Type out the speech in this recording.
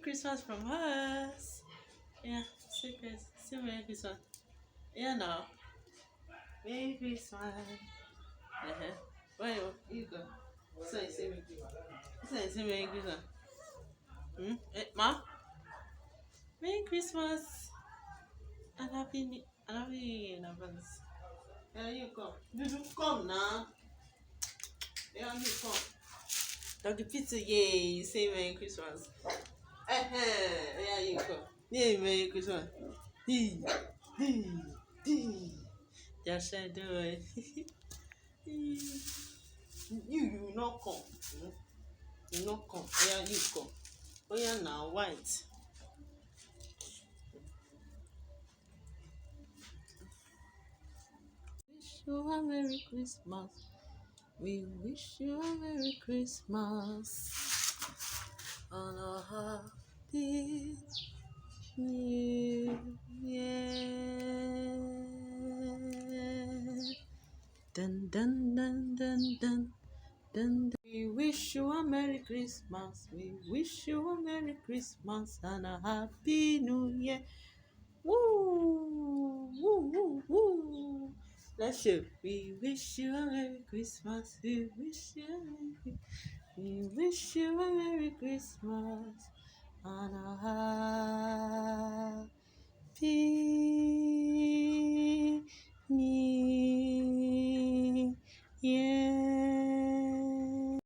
Christmas from us. Yeah, secret. Say Merry Christmas. Yeah, now. Merry Christmas. Where you go? Say Merry Christmas. Ma? Merry Christmas. And happy New Year in advance. Yeah, you come. You come now. Yeah, you come. Dr. Peter, yay, you say Merry Christmas. Yeah, you come. Yay, Merry Christmas. Dee, dee, dee. Just do it. You not come. You not come. Yeah, you come. Oh, yeah, now, white. Wish you a Merry Christmas. We wish you a Merry Christmas. On a happy New Year. Dun dun dun dun dun dun. We wish you a Merry Christmas. We wish you a Merry Christmas and a Happy New Year. Woo! Woo! Woo! Woo! Let's show. We wish you a Merry Christmas. We wish you a Merry Christmas and a